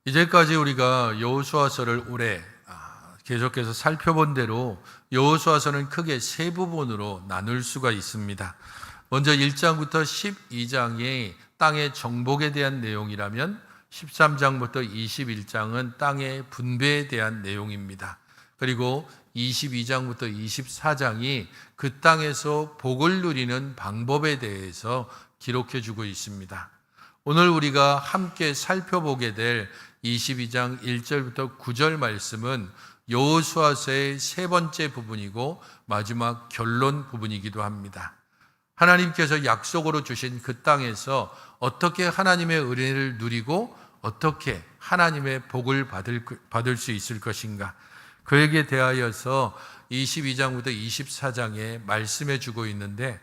이제까지 우리가 여호수아서를 올해 계속해서 살펴본 대로 여호수아서는 크게 세 부분으로 나눌 수가 있습니다. 먼저 1장부터 12장이 땅의 정복에 대한 내용이라면 13장부터 21장은 땅의 분배에 대한 내용입니다. 그리고 22장부터 24장이 그 땅에서 복을 누리는 방법에 대해서 기록해 주고 있습니다. 오늘 우리가 함께 살펴보게 될 22장 1절부터 9절 말씀은 여호수아서의 세 번째 부분이고 마지막 결론 부분이기도 합니다. 하나님께서 약속으로 주신 그 땅에서 어떻게 하나님의 은혜를 누리고 어떻게 하나님의 복을 받을 수 있을 것인가, 그에게 대하여서 22장부터 24장에 말씀해 주고 있는데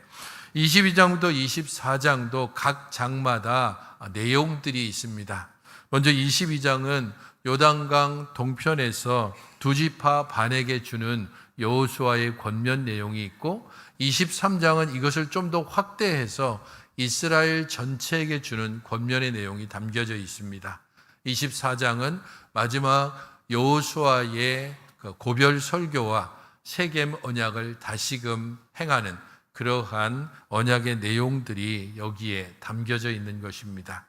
22장부터 24장도 각 장마다 내용들이 있습니다. 먼저 22장은 요단강 동편에서 두 지파 반에게 주는 여호수아의 권면 내용이 있고 23장은 이것을 좀 더 확대해서 이스라엘 전체에게 주는 권면의 내용이 담겨져 있습니다. 24장은 마지막 여호수아의 고별 설교와 세겜 언약을 다시금 행하는 그러한 언약의 내용들이 여기에 담겨져 있는 것입니다.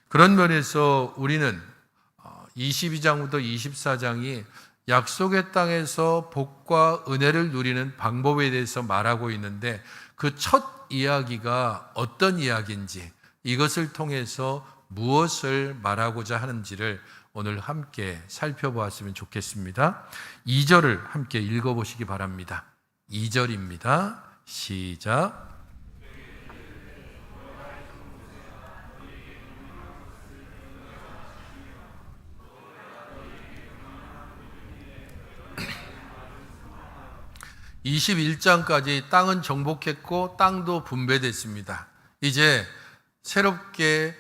그런 면에서 우리는 22장부터 24장이 약속의 땅에서 복과 은혜를 누리는 방법에 대해서 말하고 있는데 그 첫 이야기가 어떤 이야기인지, 이것을 통해서 무엇을 말하고자 하는지를 오늘 함께 살펴보았으면 좋겠습니다. 2절을 함께 읽어보시기 바랍니다. 2절입니다. 시작. 21장까지 땅은 정복했고 땅도 분배됐습니다. 이제 새롭게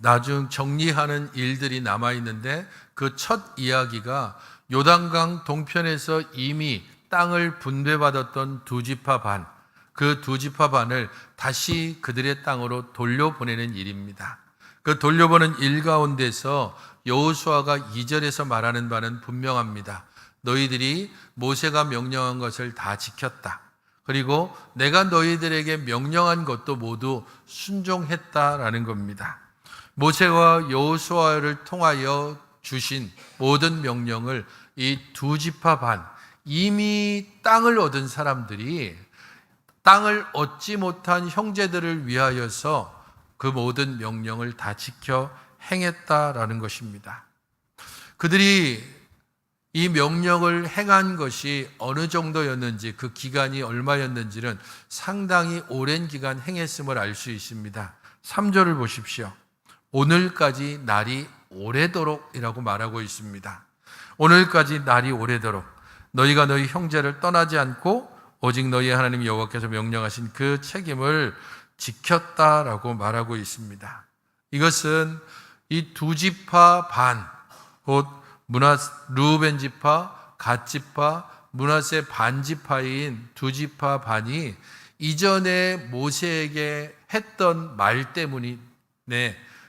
나중 정리하는 일들이 남아있는데 그 첫 이야기가 요단강 동편에서 이미 땅을 분배받았던 두 지파 반, 그 두 지파 반을 다시 그들의 땅으로 돌려보내는 일입니다. 그 돌려보는 일 가운데서 여호수아가 2절에서 말하는 바는 분명합니다. 너희들이 모세가 명령한 것을 다 지켰다. 그리고 내가 너희들에게 명령한 것도 모두 순종했다라는 겁니다. 모세와 여호수아를 통하여 주신 모든 명령을 이 두 지파 반, 이미 땅을 얻은 사람들이 땅을 얻지 못한 형제들을 위하여서 그 모든 명령을 다 지켜 행했다라는 것입니다. 그들이 이 명령을 행한 것이 어느 정도였는지, 그 기간이 얼마였는지는 상당히 오랜 기간 행했음을 알 수 있습니다. 3절을 보십시오. 오늘까지 날이 오래도록이라고 말하고 있습니다. 오늘까지 날이 오래도록 너희가 너희 형제를 떠나지 않고 오직 너희 하나님 여호와께서 명령하신 그 책임을 지켰다라고 말하고 있습니다. 이것은 이 두 지파 반, 곧 르우벤 지파, 갓 지파, 므낫세 반 지파인 두 지파 반이 이전에 모세에게 했던 말 때문에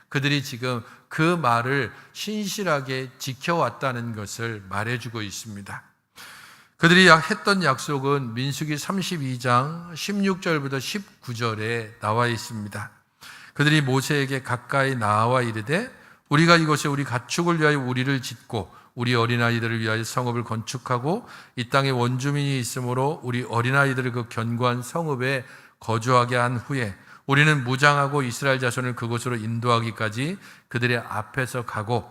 그들이 지금 그 말을 신실하게 지켜왔다는 것을 말해주고 있습니다. 그들이 했던 약속은 민수기 32장 16절부터 19절에 나와 있습니다. 그들이 모세에게 가까이 나와 이르되 우리가 이곳에 우리 가축을 위하여 우리를 짓고 우리 어린아이들을 위하여 성읍을 건축하고 이 땅에 원주민이 있으므로 우리 어린아이들을 그 견고한 성읍에 거주하게 한 후에 우리는 무장하고 이스라엘 자손을 그곳으로 인도하기까지 그들의 앞에서 가고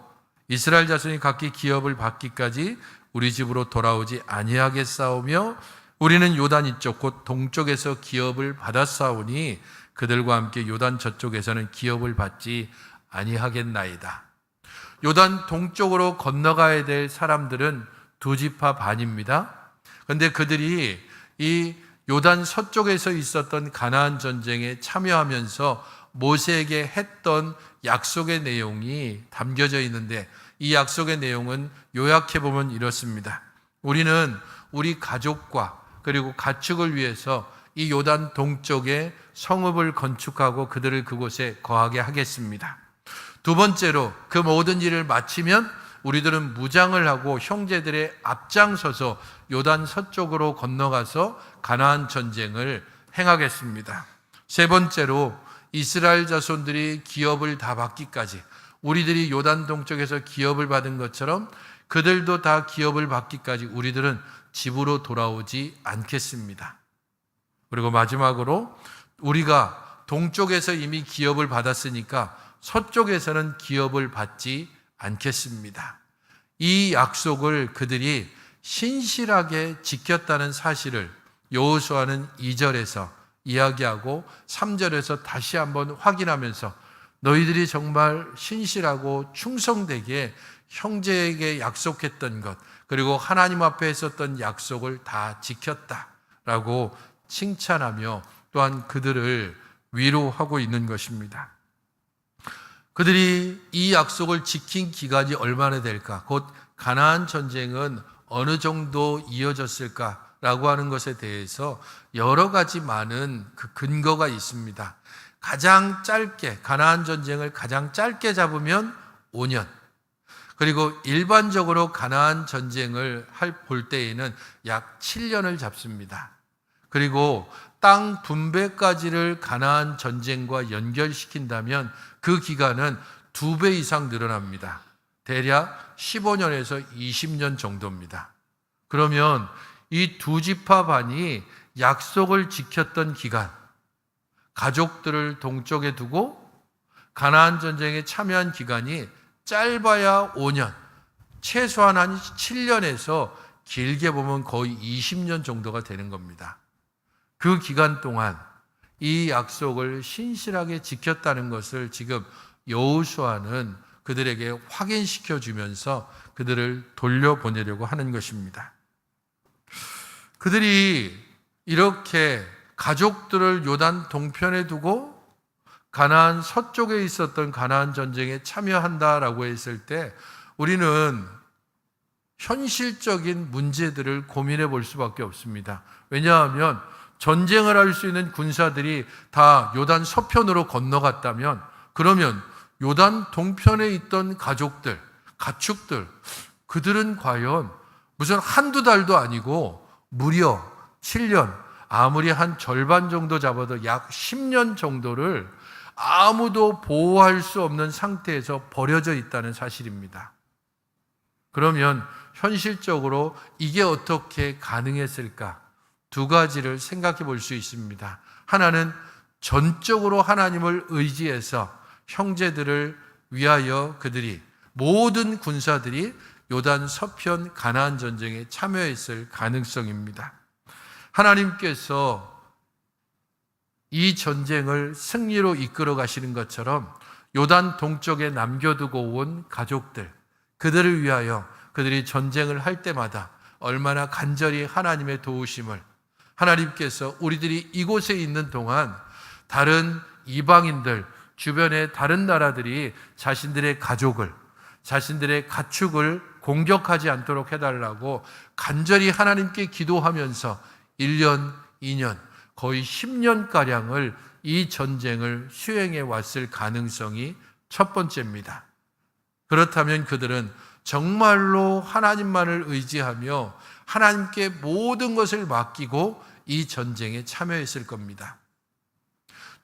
이스라엘 자손이 각기 기업을 받기까지 우리 집으로 돌아오지 아니하겠사오며 우리는 요단 이쪽 곧 동쪽에서 기업을 받았사오니 그들과 함께 요단 저쪽에서는 기업을 받지 아니하겠나이다. 요단 동쪽으로 건너가야 될 사람들은 두 지파 반입니다. 그런데 그들이 이 요단 서쪽에서 있었던 가나안 전쟁에 참여하면서 모세에게 했던 약속의 내용이 담겨져 있는데 이 약속의 내용은 요약해 보면 이렇습니다. 우리는 우리 가족과 그리고 가축을 위해서 이 요단 동쪽에 성읍을 건축하고 그들을 그곳에 거하게 하겠습니다. 두 번째로 그 모든 일을 마치면 우리들은 무장을 하고 형제들의 앞장서서 요단 서쪽으로 건너가서 가나안 전쟁을 행하겠습니다. 세 번째로 이스라엘 자손들이 기업을 다 받기까지, 우리들이 요단 동쪽에서 기업을 받은 것처럼 그들도 다 기업을 받기까지 우리들은 집으로 돌아오지 않겠습니다. 그리고 마지막으로 우리가 동쪽에서 이미 기업을 받았으니까 서쪽에서는 기업을 받지 않겠습니다. 이 약속을 그들이 신실하게 지켰다는 사실을 여호수아는 2절에서 이야기하고 3절에서 다시 한번 확인하면서 너희들이 정말 신실하고 충성되게 형제에게 약속했던 것, 그리고 하나님 앞에 했었던 약속을 다 지켰다라고 칭찬하며 또한 그들을 위로하고 있는 것입니다. 그들이 이 약속을 지킨 기간이 얼마나 될까? 곧 가나안 전쟁은 어느 정도 이어졌을까라고 하는 것에 대해서 여러 가지 많은 그 근거가 있습니다. 가장 짧게, 가나안 전쟁을 가장 짧게 잡으면 5년. 그리고 일반적으로 가나안 전쟁을 볼 때에는 약 7년을 잡습니다. 그리고 땅 분배까지를 가나안 전쟁과 연결시킨다면 그 기간은 2배 이상 늘어납니다. 대략 15년에서 20년 정도입니다. 그러면 이 두 지파 반이 약속을 지켰던 기간, 가족들을 동쪽에 두고 가나안 전쟁에 참여한 기간이 짧아야 5년, 최소한 한 7년에서 길게 보면 거의 20년 정도가 되는 겁니다. 그 기간 동안 이 약속을 신실하게 지켰다는 것을 지금 여호수아는 그들에게 확인시켜 주면서 그들을 돌려보내려고 하는 것입니다. 그들이 이렇게 가족들을 요단 동편에 두고 가나안 서쪽에 있었던 가나안 전쟁에 참여한다라고 했을 때 우리는 현실적인 문제들을 고민해 볼 수밖에 없습니다. 왜냐하면 전쟁을 할 수 있는 군사들이 다 요단 서편으로 건너갔다면, 그러면 요단 동편에 있던 가족들, 가축들, 그들은 과연 무슨 한두 달도 아니고 무려 7년, 아무리 한 절반 정도 잡아도 약 10년 정도를 아무도 보호할 수 없는 상태에서 버려져 있다는 사실입니다. 그러면 현실적으로 이게 어떻게 가능했을까? 두 가지를 생각해 볼 수 있습니다. 하나는 전적으로 하나님을 의지해서 형제들을 위하여 그들이, 모든 군사들이 요단 서편 가나안 전쟁에 참여했을 가능성입니다. 하나님께서 이 전쟁을 승리로 이끌어 가시는 것처럼 요단 동쪽에 남겨두고 온 가족들, 그들을 위하여 그들이 전쟁을 할 때마다 얼마나 간절히 하나님의 도우심을, 하나님께서 우리들이 이곳에 있는 동안 다른 이방인들, 주변의 다른 나라들이 자신들의 가족을, 자신들의 가축을 공격하지 않도록 해달라고 간절히 하나님께 기도하면서 1년, 2년, 거의 10년가량을 이 전쟁을 수행해 왔을 가능성이 첫 번째입니다. 그렇다면 그들은 정말로 하나님만을 의지하며 하나님께 모든 것을 맡기고 이 전쟁에 참여했을 겁니다.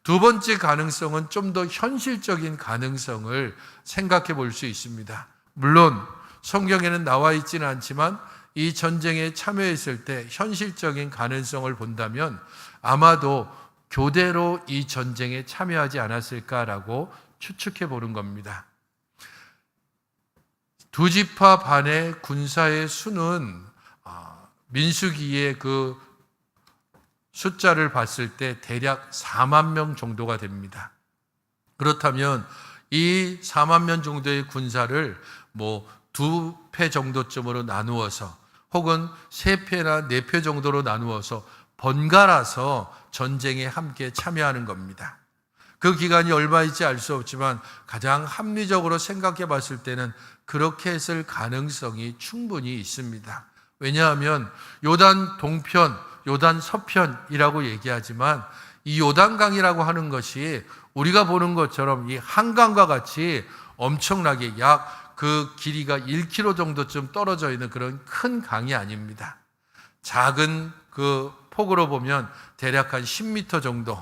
두 번째 가능성은 좀 더 현실적인 가능성을 생각해 볼 수 있습니다. 물론 성경에는 나와 있지는 않지만 이 전쟁에 참여했을 때 현실적인 가능성을 본다면 아마도 교대로 이 전쟁에 참여하지 않았을까라고 추측해 보는 겁니다. 두 지파 반의 군사의 수는 민수기의 그 숫자를 봤을 때 대략 4만 명 정도가 됩니다. 그렇다면 이 4만 명 정도의 군사를 뭐 2패 정도쯤으로 나누어서 혹은 3패나 4패 정도로 나누어서 번갈아서 전쟁에 함께 참여하는 겁니다. 그 기간이 얼마일지 알 수 없지만 가장 합리적으로 생각해 봤을 때는 그렇게 했을 가능성이 충분히 있습니다. 왜냐하면 요단 동편, 요단 서편이라고 얘기하지만 이 요단강이라고 하는 것이 우리가 보는 것처럼 이 한강과 같이 엄청나게 약 그 길이가 1km 정도쯤 떨어져 있는 그런 큰 강이 아닙니다. 작은 그 폭으로 보면 대략 한 10m 정도,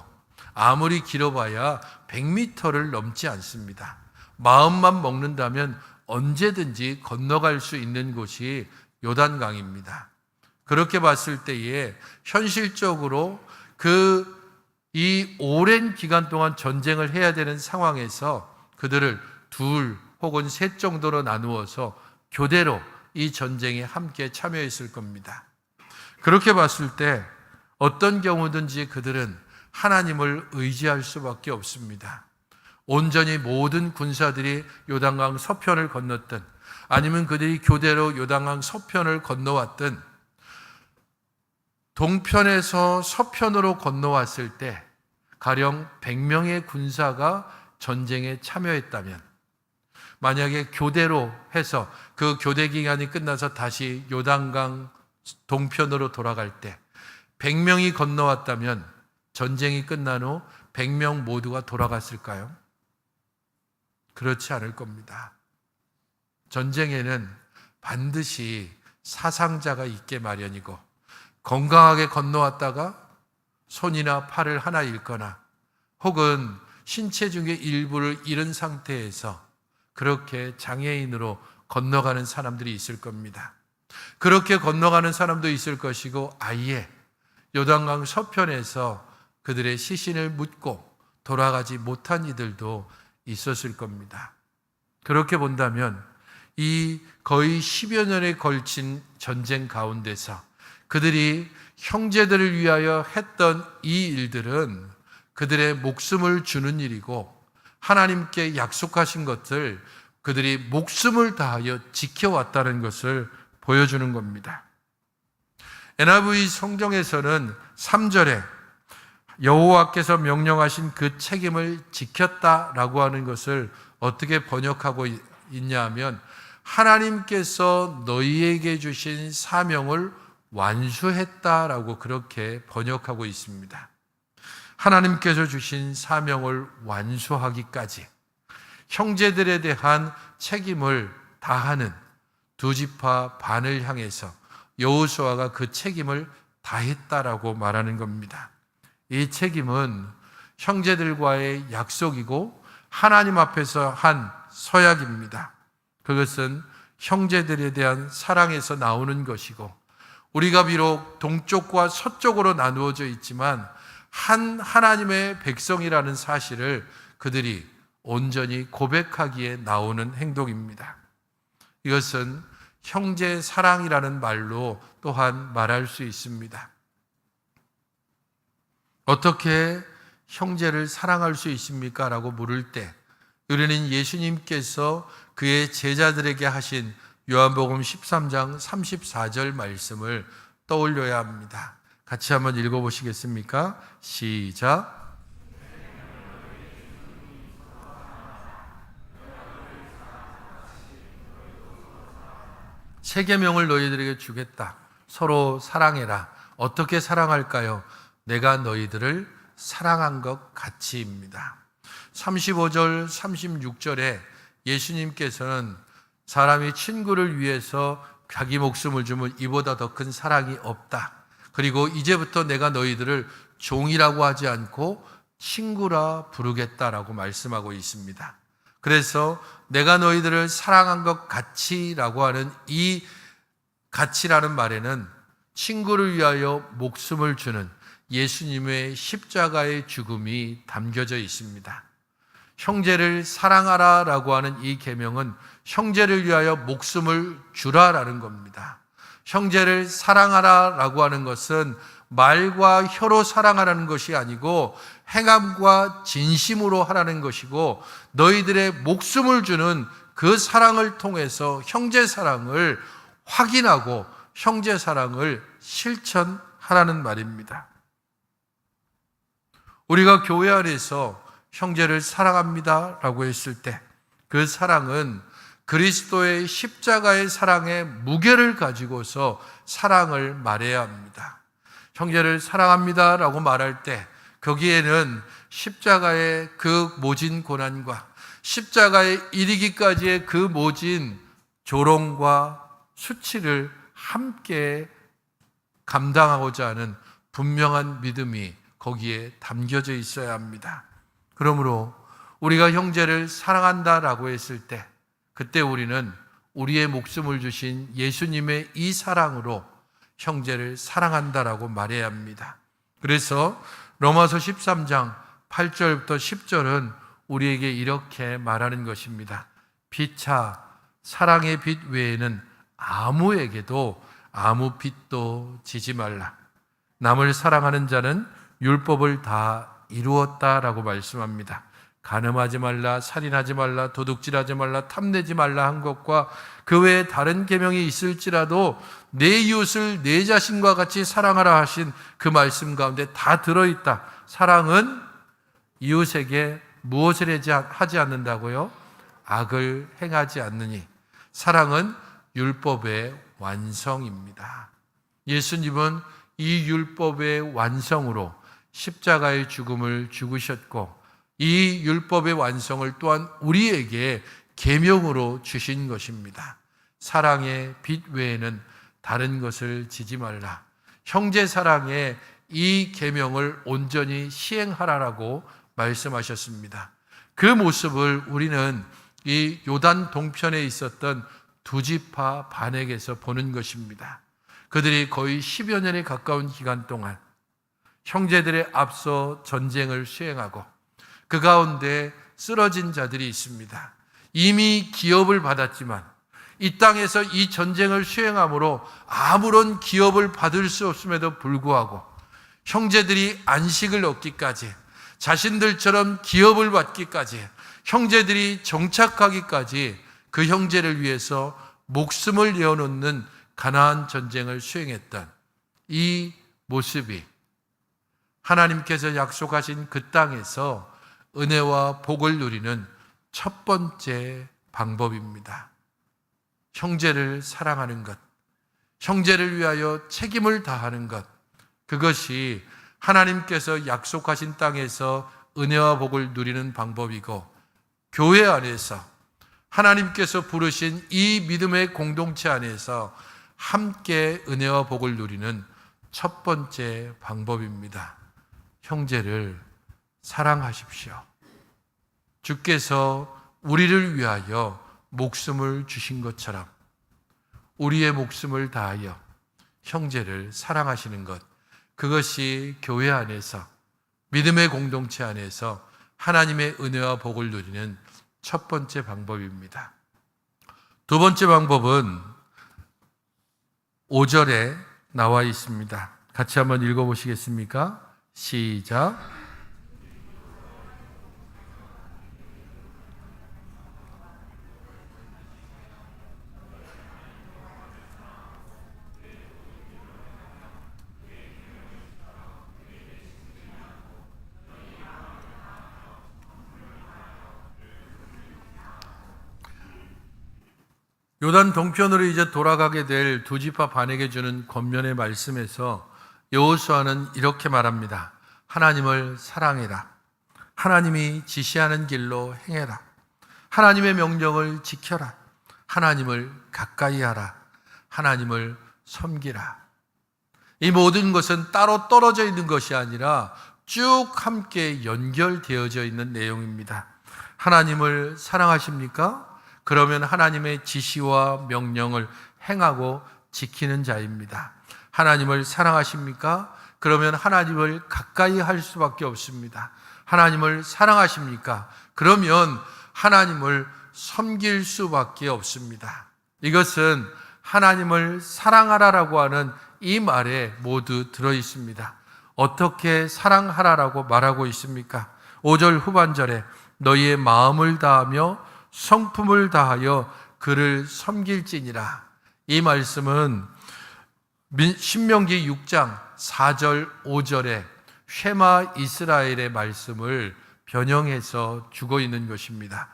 아무리 길어봐야 100m를 넘지 않습니다. 마음만 먹는다면 언제든지 건너갈 수 있는 곳이 요단강입니다. 그렇게 봤을 때에 현실적으로 이 오랜 기간 동안 전쟁을 해야 되는 상황에서 그들을 둘 혹은 셋 정도로 나누어서 교대로 이 전쟁에 함께 참여했을 겁니다. 그렇게 봤을 때 어떤 경우든지 그들은 하나님을 의지할 수밖에 없습니다. 온전히 모든 군사들이 요단강 서편을 건넜든 아니면 그들이 교대로 요단강 서편을 건너왔든 동편에서 서편으로 건너왔을 때 가령 100명의 군사가 전쟁에 참여했다면 만약에 교대로 해서 그 교대 기간이 끝나서 다시 요단강 동편으로 돌아갈 때 100명이 건너왔다면 전쟁이 끝난 후 100명 모두가 돌아갔을까요? 그렇지 않을 겁니다. 전쟁에는 반드시 사상자가 있게 마련이고 건강하게 건너왔다가 손이나 팔을 하나 잃거나 혹은 신체 중의 일부를 잃은 상태에서 그렇게 장애인으로 건너가는 사람들이 있을 겁니다. 그렇게 건너가는 사람도 있을 것이고 아예 요단강 서편에서 그들의 시신을 묻고 돌아가지 못한 이들도 있었을 겁니다. 그렇게 본다면 이 거의 10여 년에 걸친 전쟁 가운데서 그들이 형제들을 위하여 했던 이 일들은 그들의 목숨을 주는 일이고 하나님께 약속하신 것을 그들이 목숨을 다하여 지켜왔다는 것을 보여주는 겁니다. NIV 성경에서는 3절에 여호와께서 명령하신 그 책임을 지켰다라고 하는 것을 어떻게 번역하고 있냐 하면 하나님께서 너희에게 주신 사명을 완수했다라고 그렇게 번역하고 있습니다. 하나님께서 주신 사명을 완수하기까지 형제들에 대한 책임을 다하는 두 지파 반을 향해서 여호수아가 그 책임을 다했다라고 말하는 겁니다. 이 책임은 형제들과의 약속이고 하나님 앞에서 한 서약입니다. 그것은 형제들에 대한 사랑에서 나오는 것이고 우리가 비록 동쪽과 서쪽으로 나누어져 있지만 한 하나님의 백성이라는 사실을 그들이 온전히 고백하기에 나오는 행동입니다. 이것은 형제 사랑이라는 말로 또한 말할 수 있습니다. 어떻게 형제를 사랑할 수 있습니까? 라고 물을 때 우리는 예수님께서 그의 제자들에게 하신 요한복음 13장 34절 말씀을 떠올려야 합니다. 같이 한번 읽어보시겠습니까? 시작. 세 계명을 너희들에게 주겠다. 서로 사랑해라. 어떻게 사랑할까요? 내가 너희들을 사랑한 것 같이입니다. 35절, 36절에 예수님께서는 사람이 친구를 위해서 자기 목숨을 주면 이보다 더 큰 사랑이 없다. 그리고 이제부터 내가 너희들을 종이라고 하지 않고 친구라 부르겠다라고 말씀하고 있습니다. 그래서 내가 너희들을 사랑한 것 같이라고 하는 이 같이라는 말에는 친구를 위하여 목숨을 주는 예수님의 십자가의 죽음이 담겨져 있습니다. 형제를 사랑하라라고 하는 이 계명은 형제를 위하여 목숨을 주라라는 겁니다. 형제를 사랑하라라고 하는 것은 말과 혀로 사랑하라는 것이 아니고 행함과 진심으로 하라는 것이고 너희들의 목숨을 주는 그 사랑을 통해서 형제 사랑을 확인하고 형제 사랑을 실천하라는 말입니다. 우리가 교회 안에서 형제를 사랑합니다 라고 했을 때 그 사랑은 그리스도의 십자가의 사랑의 무게를 가지고서 사랑을 말해야 합니다. 형제를 사랑합니다 라고 말할 때 거기에는 십자가의 그 모진 고난과 십자가에 이르기까지의 그 모진 조롱과 수치를 함께 감당하고자 하는 분명한 믿음이 거기에 담겨져 있어야 합니다. 그러므로 우리가 형제를 사랑한다라고 했을 때, 그때 우리는 우리의 목숨을 주신 예수님의 이 사랑으로 형제를 사랑한다라고 말해야 합니다. 그래서 로마서 13장 8절부터 10절은 우리에게 이렇게 말하는 것입니다. 피차 사랑의 빛 외에는 아무에게도 아무 빚도 지지 말라. 남을 사랑하는 자는 율법을 다 이루었다라고 말씀합니다. 간음하지 말라, 살인하지 말라, 도둑질하지 말라, 탐내지 말라 한 것과 그 외에 다른 계명이 있을지라도 내 이웃을 내 자신과 같이 사랑하라 하신 그 말씀 가운데 다 들어있다. 사랑은 이웃에게 무엇을 하지 않는다고요? 악을 행하지 않느니. 사랑은 율법의 완성입니다. 예수님은 이 율법의 완성으로 십자가의 죽음을 죽으셨고, 이 율법의 완성을 또한 우리에게 계명으로 주신 것입니다. 사랑의 빛 외에는 다른 것을 지지 말라. 형제 사랑의 이 계명을 온전히 시행하라라고 말씀하셨습니다. 그 모습을 우리는 이 요단 동편에 있었던 두 지파 반에게서 보는 것입니다. 그들이 거의 10여 년에 가까운 기간 동안 형제들의 앞서 전쟁을 수행하고 그 가운데 쓰러진 자들이 있습니다. 이미 기업을 받았지만 이 땅에서 이 전쟁을 수행함으로 아무런 기업을 받을 수 없음에도 불구하고 형제들이 안식을 얻기까지, 자신들처럼 기업을 받기까지, 형제들이 정착하기까지 그 형제를 위해서 목숨을 내어놓는 가나안 전쟁을 수행했던 이 모습이 하나님께서 약속하신 그 땅에서 은혜와 복을 누리는 첫 번째 방법입니다. 형제를 사랑하는 것, 형제를 위하여 책임을 다하는 것, 그것이 하나님께서 약속하신 땅에서 은혜와 복을 누리는 방법이고, 교회 안에서 하나님께서 부르신 이 믿음의 공동체 안에서 함께 은혜와 복을 누리는 첫 번째 방법입니다. 형제를 사랑하십시오. 주께서 우리를 위하여 목숨을 주신 것처럼 우리의 목숨을 다하여 형제를 사랑하시는 것, 그것이 교회 안에서, 믿음의 공동체 안에서 하나님의 은혜와 복을 누리는 첫 번째 방법입니다. 두 번째 방법은 5절에 나와 있습니다. 같이 한번 읽어보시겠습니까? 시작. 요단 동편으로 이제 돌아가게 될 두 지파 반에게 주는 권면의 말씀에서 여호수아는 이렇게 말합니다. 하나님을 사랑해라. 하나님이 지시하는 길로 행해라. 하나님의 명령을 지켜라. 하나님을 가까이 하라. 하나님을 섬기라. 이 모든 것은 따로 떨어져 있는 것이 아니라 쭉 함께 연결되어져 있는 내용입니다. 하나님을 사랑하십니까? 그러면 하나님의 지시와 명령을 행하고 지키는 자입니다. 하나님을 사랑하십니까? 그러면 하나님을 가까이 할 수밖에 없습니다. 하나님을 사랑하십니까? 그러면 하나님을 섬길 수밖에 없습니다. 이것은 하나님을 사랑하라라고 하는 이 말에 모두 들어 있습니다. 어떻게 사랑하라라고 말하고 있습니까? 5절 후반절에 너희의 마음을 다하며 성품을 다하여 그를 섬길지니라. 이 말씀은 신명기 6장 4절 5절에 쉐마 이스라엘의 말씀을 변형해서 주고 있는 것입니다.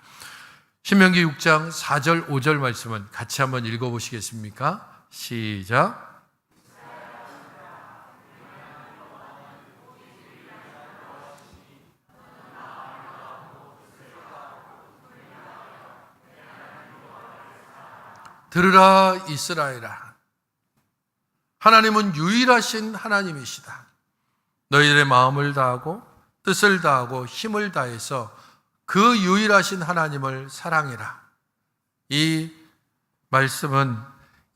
신명기 6장 4절 5절 말씀은 같이 한번 읽어보시겠습니까? 시작. 들으라 이스라엘아, 하나님은 유일하신 하나님이시다. 너희들의 마음을 다하고 뜻을 다하고 힘을 다해서 그 유일하신 하나님을 사랑해라. 이 말씀은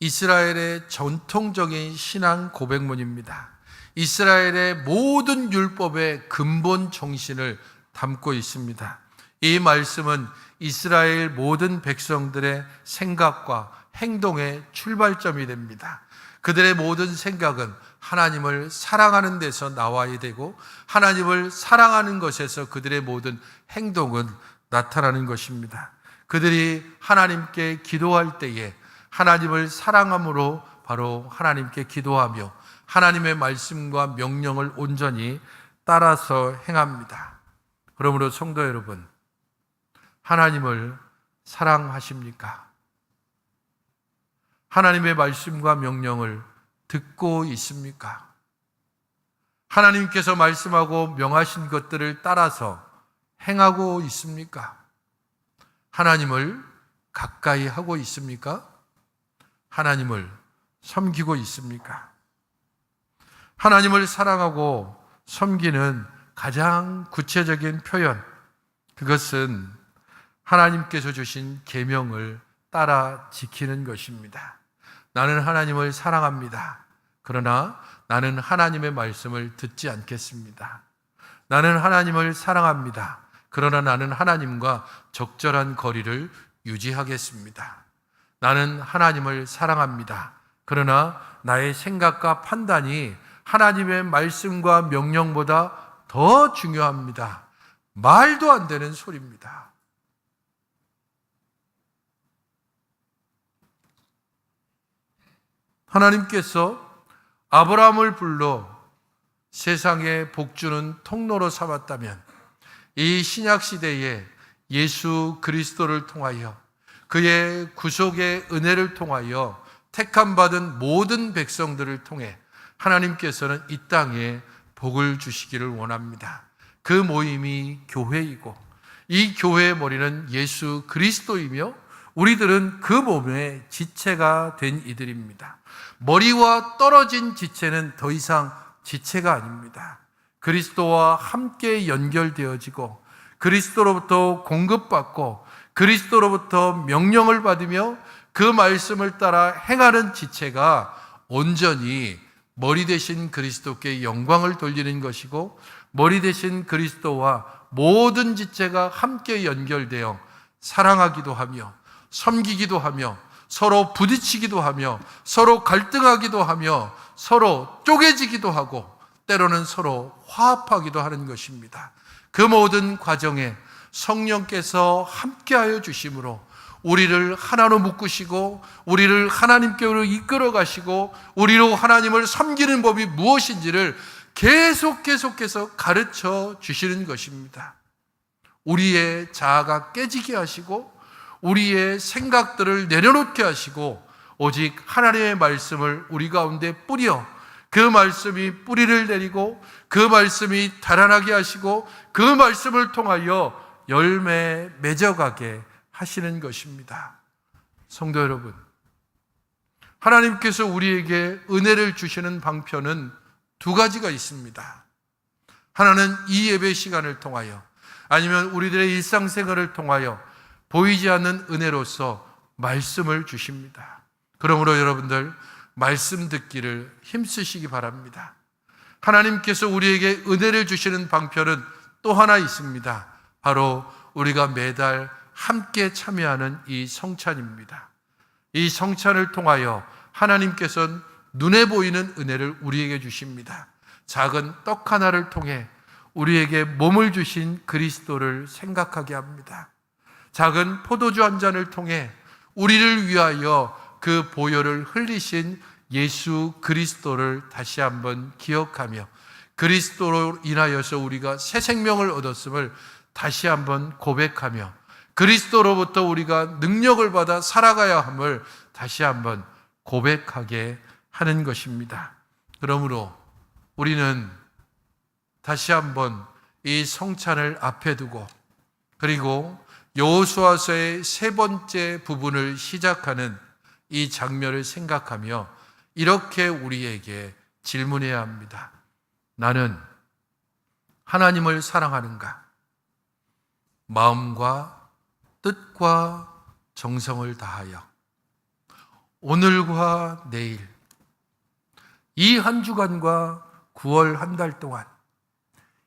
이스라엘의 전통적인 신앙 고백문입니다. 이스라엘의 모든 율법의 근본 정신을 담고 있습니다. 이 말씀은 이스라엘 모든 백성들의 생각과 행동의 출발점이 됩니다. 그들의 모든 생각은 하나님을 사랑하는 데서 나와야 되고, 하나님을 사랑하는 것에서 그들의 모든 행동은 나타나는 것입니다. 그들이 하나님께 기도할 때에 하나님을 사랑함으로 바로 하나님께 기도하며 하나님의 말씀과 명령을 온전히 따라서 행합니다. 그러므로 성도 여러분, 하나님을 사랑하십니까? 하나님의 말씀과 명령을 듣고 있습니까? 하나님께서 말씀하고 명하신 것들을 따라서 행하고 있습니까? 하나님을 가까이 하고 있습니까? 하나님을 섬기고 있습니까? 하나님을 사랑하고 섬기는 가장 구체적인 표현, 그것은 하나님께서 주신 계명을 따라 지키는 것입니다. 나는 하나님을 사랑합니다. 그러나 나는 하나님의 말씀을 듣지 않겠습니다. 나는 하나님을 사랑합니다. 그러나 나는 하나님과 적절한 거리를 유지하겠습니다. 나는 하나님을 사랑합니다. 그러나 나의 생각과 판단이 하나님의 말씀과 명령보다 더 중요합니다. 말도 안 되는 소리입니다. 하나님께서 아브라함을 불러 세상에 복주는 통로로 삼았다면, 이 신약 시대에 예수 그리스도를 통하여 그의 구속의 은혜를 통하여 택함 받은 모든 백성들을 통해 하나님께서는 이 땅에 복을 주시기를 원합니다. 그 모임이 교회이고, 이 교회의 머리는 예수 그리스도이며 우리들은 그 몸의 지체가 된 이들입니다. 머리와 떨어진 지체는 더 이상 지체가 아닙니다. 그리스도와 함께 연결되어지고 그리스도로부터 공급받고 그리스도로부터 명령을 받으며 그 말씀을 따라 행하는 지체가 온전히 머리 대신 그리스도께 영광을 돌리는 것이고, 머리 대신 그리스도와 모든 지체가 함께 연결되어 사랑하기도 하며 섬기기도 하며 서로 부딪히기도 하며 서로 갈등하기도 하며 서로 쪼개지기도 하고 때로는 서로 화합하기도 하는 것입니다. 그 모든 과정에 성령께서 함께하여 주심으로 우리를 하나로 묶으시고 우리를 하나님께로 이끌어 가시고 우리로 하나님을 섬기는 법이 무엇인지를 계속해서 가르쳐 주시는 것입니다. 우리의 자아가 깨지게 하시고 우리의 생각들을 내려놓게 하시고 오직 하나님의 말씀을 우리 가운데 뿌려 그 말씀이 뿌리를 내리고 그 말씀이 달아나게 하시고 그 말씀을 통하여 열매 맺어가게 하시는 것입니다. 성도 여러분, 하나님께서 우리에게 은혜를 주시는 방편은 두 가지가 있습니다. 하나는 이 예배 시간을 통하여 아니면 우리들의 일상생활을 통하여 보이지 않는 은혜로서 말씀을 주십니다. 그러므로 여러분들 말씀 듣기를 힘쓰시기 바랍니다. 하나님께서 우리에게 은혜를 주시는 방편은 또 하나 있습니다. 바로 우리가 매달 함께 참여하는 이 성찬입니다. 이 성찬을 통하여 하나님께서는 눈에 보이는 은혜를 우리에게 주십니다. 작은 떡 하나를 통해 우리에게 몸을 주신 그리스도를 생각하게 합니다. 작은 포도주 한 잔을 통해 우리를 위하여 그 보혈을 흘리신 예수 그리스도를 다시 한번 기억하며 그리스도로 인하여서 우리가 새 생명을 얻었음을 다시 한번 고백하며 그리스도로부터 우리가 능력을 받아 살아가야 함을 다시 한번 고백하게 하는 것입니다. 그러므로 우리는 다시 한번 이 성찬을 앞에 두고 그리고 여호수아서의 세 번째 부분을 시작하는 이 장면을 생각하며 이렇게 우리에게 질문해야 합니다. 나는 하나님을 사랑하는가? 마음과 뜻과 정성을 다하여 오늘과 내일 이 한 주간과 9월 한 달 동안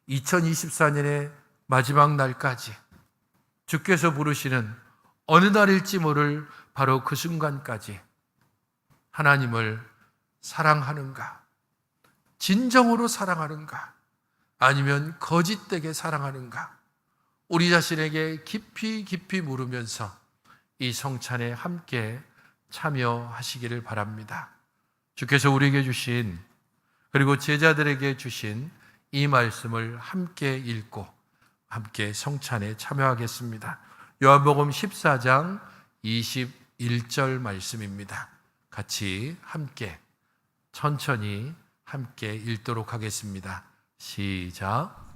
2024년의 마지막 날까지 주께서 부르시는 어느 날일지 모를 바로 그 순간까지 하나님을 사랑하는가? 진정으로 사랑하는가? 아니면 거짓되게 사랑하는가? 우리 자신에게 깊이 깊이 물으면서 이 성찬에 함께 참여하시기를 바랍니다. 주께서 우리에게 주신, 그리고 제자들에게 주신 이 말씀을 함께 읽고 함께 성찬에 참여하겠습니다. 요한복음 14장 21절 말씀입니다. 같이 함께 천천히 함께 읽도록 하겠습니다. 시작.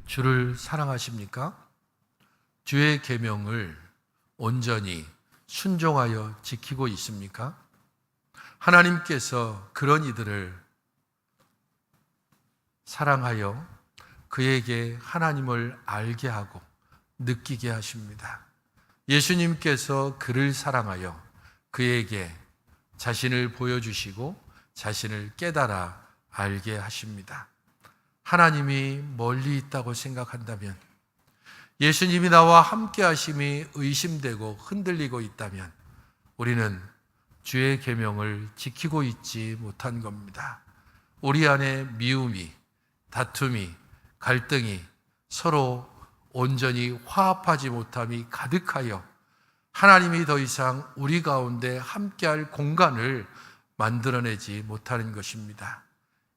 주를 사랑하십니까? 주의 계명을 온전히 순종하여 지키고 있습니까? 하나님께서 그런 이들을 사랑하여 그에게 하나님을 알게 하고 느끼게 하십니다. 예수님께서 그를 사랑하여 그에게 자신을 보여주시고 자신을 깨달아 알게 하십니다. 하나님이 멀리 있다고 생각한다면, 예수님이 나와 함께 하심이 의심되고 흔들리고 있다면 우리는 주의 계명을 지키고 있지 못한 겁니다. 우리 안에 미움이, 다툼이, 갈등이, 서로 온전히 화합하지 못함이 가득하여 하나님이 더 이상 우리 가운데 함께할 공간을 만들어내지 못하는 것입니다.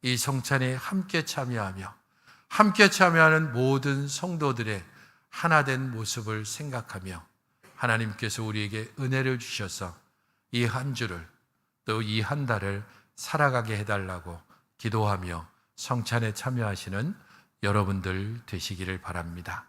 이 성찬에 함께 참여하며 함께 참여하는 모든 성도들의 하나된 모습을 생각하며 하나님께서 우리에게 은혜를 주셔서 이 한 주를, 또 이 한 달을 살아가게 해달라고 기도하며 성찬에 참여하시는 여러분들 되시기를 바랍니다.